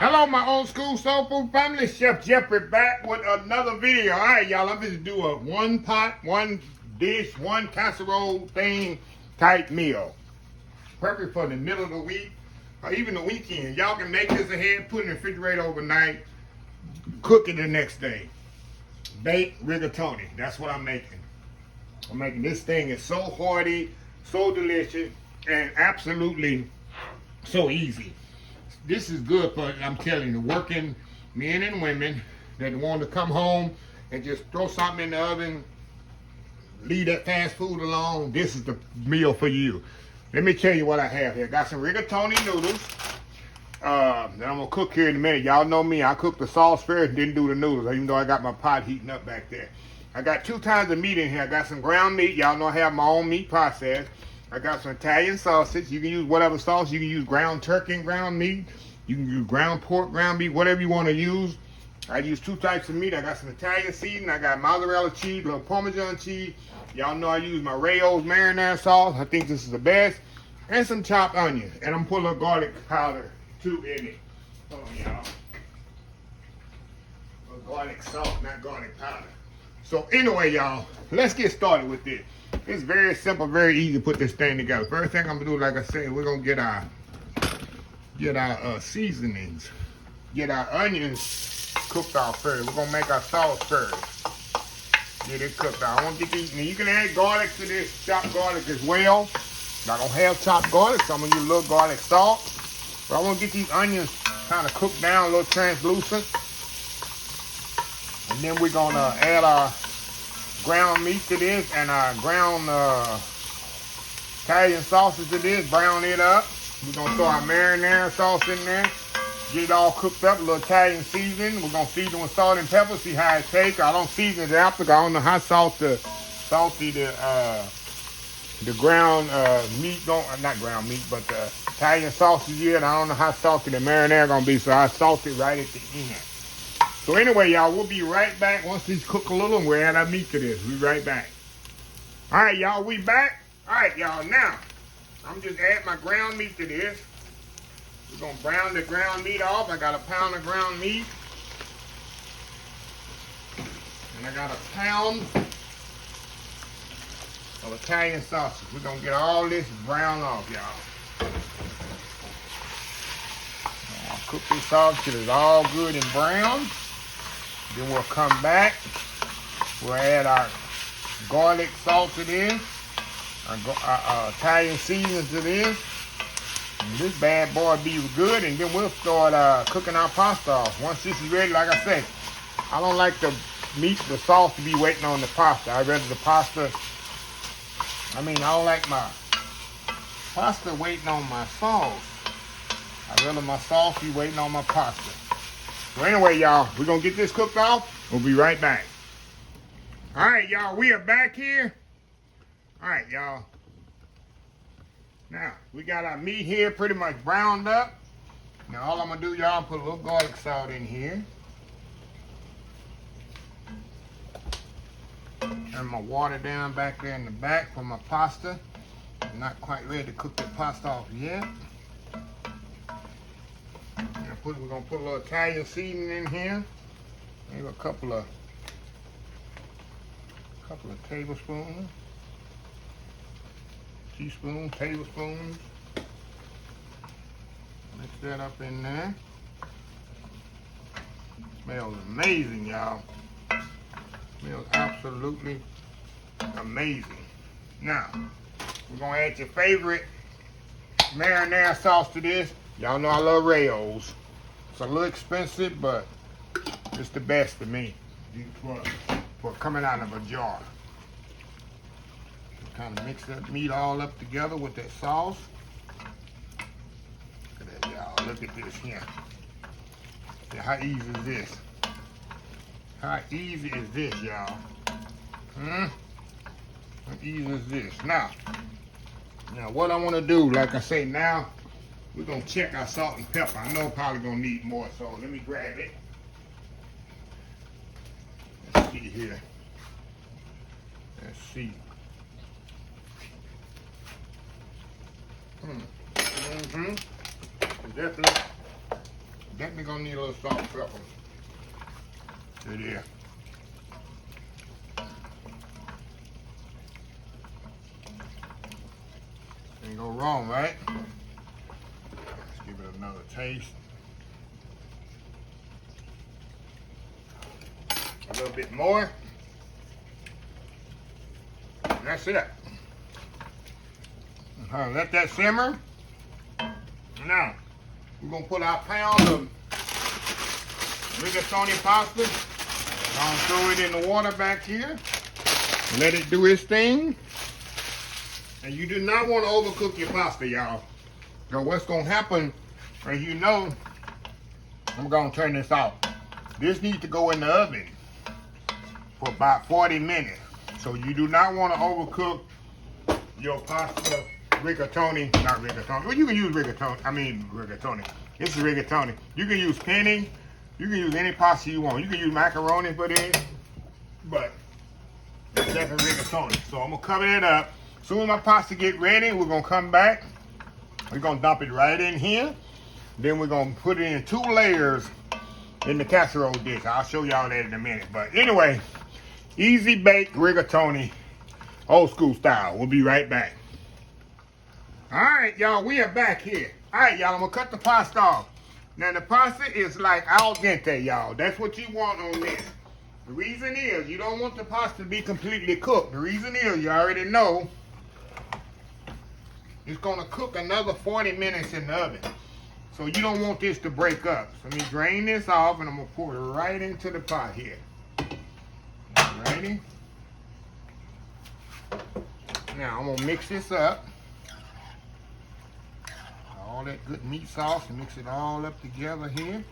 Hello, my old school soul food family. Chef Jeffrey back with another video. All right, y'all. I'm going to do a one pot, one dish, one casserole thing type meal. Perfect for the middle of the week or even the weekend. Y'all can make this ahead, put it in the refrigerator overnight, cook it the next day. Baked rigatoni. That's what I'm making. I'm making this thing. It's so hearty, so delicious, and absolutely so easy. This is good for, I'm telling you, working men and women that want to come home and just throw something in the oven, leave that fast food alone. This is the meal for you. Let me tell you what I have here. Got some rigatoni noodles that I'm going to cook here in a minute. Y'all know me. I cooked the sauce first, didn't do the noodles, even though I got my pot heating up back there. I got 2 kinds of meat in here. I got some ground meat. Y'all know I have my own meat process. I got some Italian sausage. You can use whatever sauce. You can use ground turkey and ground meat. You can use ground pork, ground beef, whatever you want to use. I use 2 types of meat. I got some Italian seasoning. I got mozzarella cheese, little Parmesan cheese. Y'all know I use my Rayo's marinara sauce. I think this is the best. And some chopped onions. And I'm putting a garlic powder too in it. Hold on, y'all. Garlic salt, not garlic powder. So anyway, y'all, let's get started with this. It's very simple, very easy to put this thing together. First thing I'm gonna do, like I said, we're gonna get our seasonings, get our onions cooked off first. We're gonna make our sauce first. Get it cooked off. I want to get these. Now you can add garlic to this, chopped garlic as well. I don't have chopped garlic, so I'm gonna use a little garlic salt. But I want to get these onions kind of cooked down, a little translucent. And then we're gonna add our ground meat to this and our ground Italian sausage to this, brown it up. We're gonna throw our marinara sauce in there, get it all cooked up, a little Italian seasoning. We're gonna season with salt and pepper, see how it tastes. I don't season it after, I don't know how salty the ground meat, not ground meat, but the Italian sausage is. I don't know how salty the marinara gonna be, so I salt it right at the end. So anyway, y'all, we'll be right back once these cook a little and we'll add our meat to this. We'll be right back. All right, y'all, we back. All right, y'all, now, I'm just adding my ground meat to this. We're going to brown the ground meat off. I got a pound of ground meat. And I got a pound of Italian sausage. We're going to get all this brown off, y'all. I'll cook this off till it's all good and brown. Then we'll come back. We'll add our garlic salt to this, our Italian seasoning to this. And this bad boy be good, and then we'll start cooking our pasta off. Once this is ready, like I say, I don't like the sauce to be waiting on the pasta. I'd rather the pasta, I don't like my pasta waiting on my sauce. I'd rather my sauce be waiting on my pasta. So anyway, y'all, we're going to get this cooked off. We'll be right back. All right, y'all, we are back here. All right, y'all. Now, we got our meat here pretty much browned up. Now, all I'm going to do, y'all, put a little garlic salt in here. Turn my water down back there in the back for my pasta. I'm not quite ready to cook the pasta off yet. We're gonna put a little Italian seasoning in here. Maybe a couple of tablespoons, teaspoons, tablespoons. Mix that up in there. Smells amazing, y'all. Smells absolutely amazing. Now, we're gonna add your favorite marinara sauce to this. Y'all know I love Rayo's. It's a little expensive, but it's the best to me for coming out of a jar. Kind of mix that meat all up together with that sauce. Look at that, y'all. Look at this here. See how easy is this? How easy is this, y'all? How easy is this? Now, what I want to do, like I say, now, we're going to check our salt and pepper. I know I'm probably going to need more, so let me grab it. Let's see here. Let's see. Definitely definitely gonna need a little salt and pepper. To there. Ain't go wrong, right? Let's give it another taste. A little bit more. And that's it. Let that simmer. Now, we're gonna put our pound of rigatoni pasta. I'll throw it in the water back here. Let it do its thing. And you do not want to overcook your pasta, y'all. So what's gonna happen, as you know, I'm gonna turn this off. This needs to go in the oven for about 40 minutes. So you do not want to overcook your pasta rigatoni, not rigatoni. Well, you can use rigatoni. This is rigatoni. You can use penne. You can use any pasta you want. You can use macaroni for this, but it's definitely rigatoni. So I'm gonna cover it up. As soon as my pasta get ready, we're gonna come back. We're gonna dump it right in here. Then we're gonna put it in 2 layers in the casserole dish. I'll show y'all that in a minute. But anyway, easy baked rigatoni, old school style. We'll be right back. All right, y'all, we are back here. All right, y'all, I'm gonna cut the pasta off. Now the pasta is like al dente, y'all. That's what you want on this. The reason is you don't want the pasta to be completely cooked. The reason is you already know it's gonna cook another 40 minutes in the oven. So you don't want this to break up. So let me drain this off and I'm gonna pour it right into the pot here. Alrighty. Now I'm gonna mix this up. All that good meat sauce and mix it all up together here.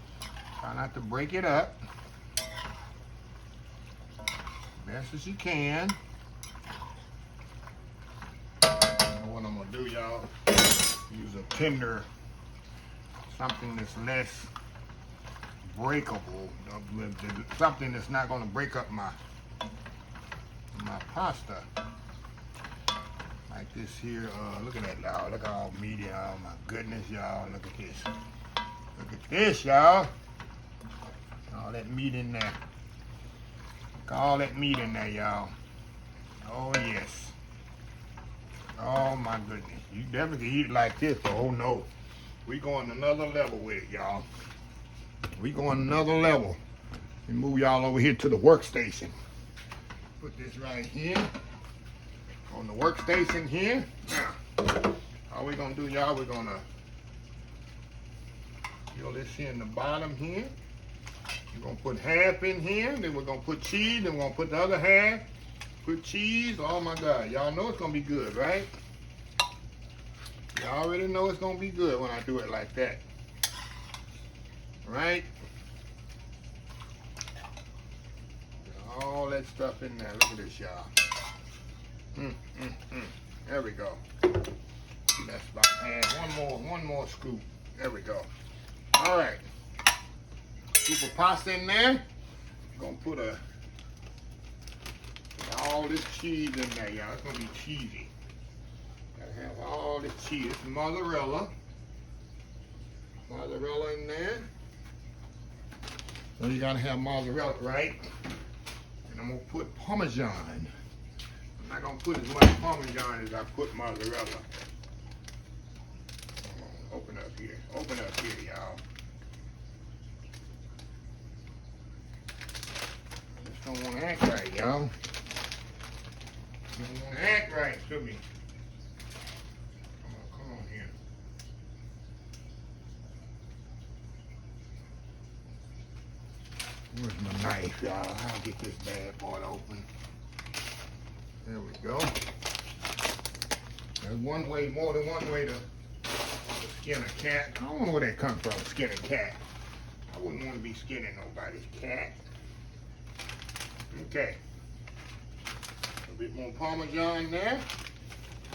Try not to break it up. Best as you can. What I'm gonna do, y'all, use a tender, something that's less breakable, something that's not gonna break up my pasta. Like this here, look at that, y'all. Look at all meaty, oh my goodness, y'all. Look at this. Look at this, y'all. All that meat in there. Look at all that meat in there, y'all. Oh yes. Oh my goodness. You definitely can eat it like this, but oh no. We going another level with it, y'all. We going another level. And move y'all over here to the workstation. Put this right here. On the workstation here. Now, all we're gonna do, y'all, we're gonna peel this here in the bottom here. We're gonna put half in here, then we're gonna put cheese, then we're gonna put the other half. Put cheese. Oh my God, y'all know it's gonna be good, right? Y'all already know it's gonna be good when I do it like that. Right? All that stuff in there. Look at this, y'all. There we go. That's about half. One more scoop. There we go. All right. Scoop of pasta in there. Gonna put all this cheese in there, y'all. It's gonna be cheesy. Gotta have all this cheese. It's mozzarella. Mozzarella in there. So you gotta have mozzarella, right? And I'm gonna put Parmesan. I'm not gonna put as much Parmesan as I put mozzarella. Open up here. Open up here, y'all. Just don't want to act right, y'all. Don't want to act right to me. Come on here. Where's my knife, y'all? I'll get this bad boy open. There we go. There's one way, more than one way to skin a cat. I don't know where that comes from, skin a cat. I wouldn't want to be skinning nobody's cat. Okay. A bit more Parmesan there.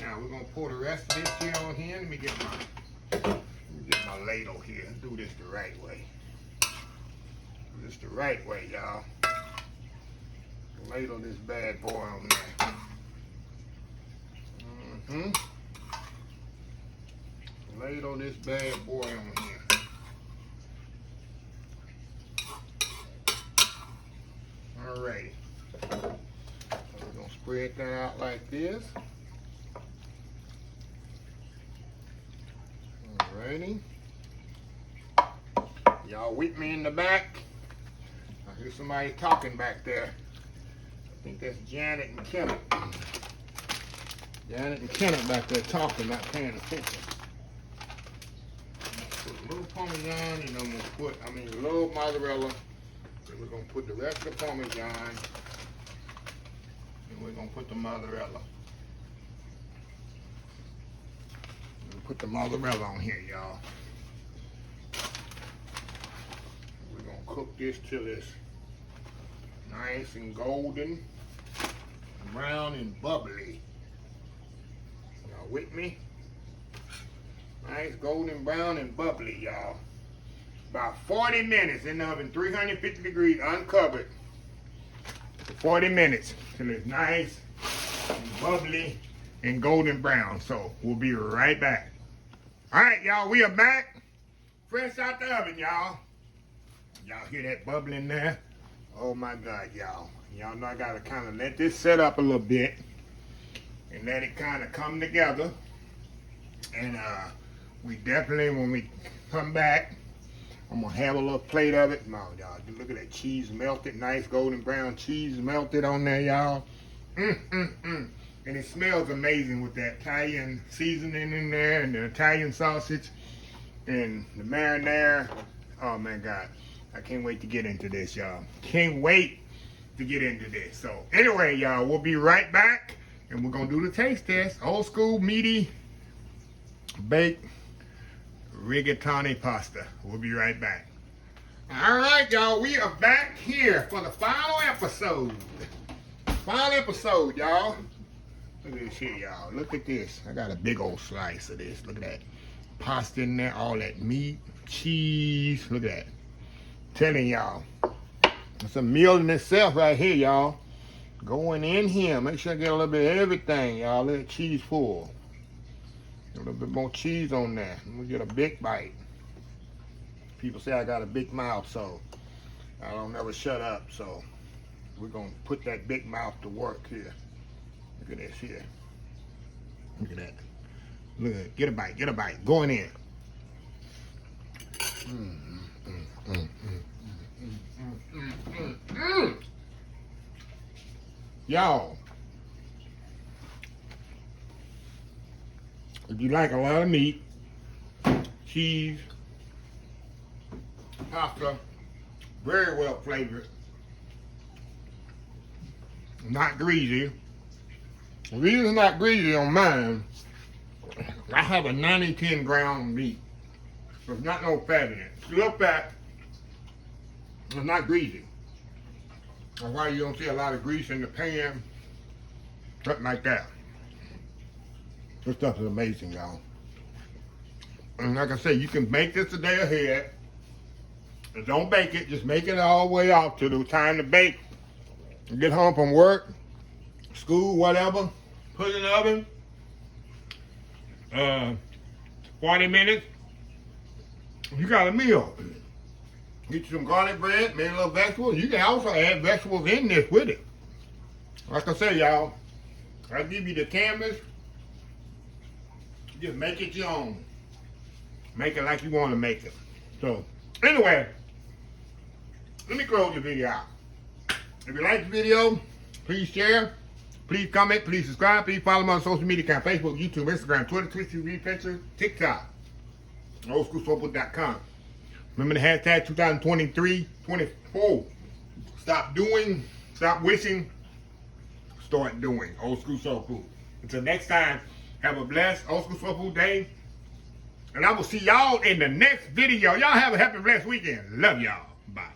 Now we're gonna pour the rest of this here on here. Let me get my ladle here. Let's do this the right way. Do this the right way, y'all. Ladle this bad boy on there. Ladle this bad boy on here. spread that out like this. Alrighty. Y'all with me in the back? I hear somebody talking back there. I think that's Janet and Kenneth. Janet and Kenneth back there talking, not paying attention. Put a little Parmesan, and I'm gonna put, a little mozzarella. Then we're gonna put the rest of the Parmesan. And we're gonna put the mozzarella. We'll put the mozzarella on here, y'all. We're gonna cook this till it's nice and golden, brown and bubbly. Y'all with me? Nice golden brown and bubbly, y'all. About 40 minutes in the oven, 350 degrees, uncovered. For 40 minutes till it's nice and bubbly and golden brown. So we'll be right back. All right, y'all, we are back. Fresh out the oven, y'all. Y'all hear that bubbling there? Oh my God, y'all. Y'all know I gotta kind of let this set up a little bit and let it kind of come together. And we definitely, when we come back, I'm gonna have a little plate of it. No, y'all, look at that cheese melted, nice golden brown cheese melted on there, y'all. And it smells amazing with that Italian seasoning in there and the Italian sausage and the marinara. Oh my God, I can't wait to get into this, y'all. Can't wait to get into this. So anyway, y'all, we'll be right back and we're gonna do the taste test. Old school meaty baked rigatoni pasta. We'll be right back. All right, y'all, we are back here for the final episode. Final episode, y'all. Look at this here, y'all. Look at this. I got a big old slice of this. Look at that pasta in there, all that meat, cheese. Look at that. Telling y'all, it's a meal in itself right here, y'all. Going in here. Make sure I get a little bit of everything, y'all. Let the cheese full. A little bit more cheese on there. I'm gonna get a big bite. People say I got a big mouth, so I don't never shut up. So we're gonna put that big mouth to work here. Look at this here. Look at that. Look at it. Get a bite. Get a bite. Going in. Y'all, if you like a lot of meat, cheese, pasta, very well flavored, not greasy. The reason it's not greasy on mine, I have a 90-10 ground meat. There's not no fat in it. It's a little fat, it's not greasy. That's why you don't see a lot of grease in the pan, something like that. This stuff is amazing, y'all. And like I said, you can bake this a day ahead. And don't bake it, just make it all the way off to the time to bake. You get home from work, school, whatever, put it in the oven. 40 minutes, you got a meal. Get you some garlic bread, maybe a little vegetables. You can also add vegetables in this with it. Like I said, y'all, I give you the canvas. Just make it your own. Make it like you want to make it. So, anyway, let me close the video out. If you like the video, please share, please comment, please subscribe, please follow me on social media account, Facebook, YouTube, Instagram, Twitter, Twitch, TV, Pinterest, TikTok, oldschoolsoulfood.com. Remember the hashtag 2023-24. Stop doing, stop wishing, start doing. Old School Soul Food. Until next time, have a blessed Old School Soul Food day. And I will see y'all in the next video. Y'all have a happy, blessed weekend. Love y'all. Bye.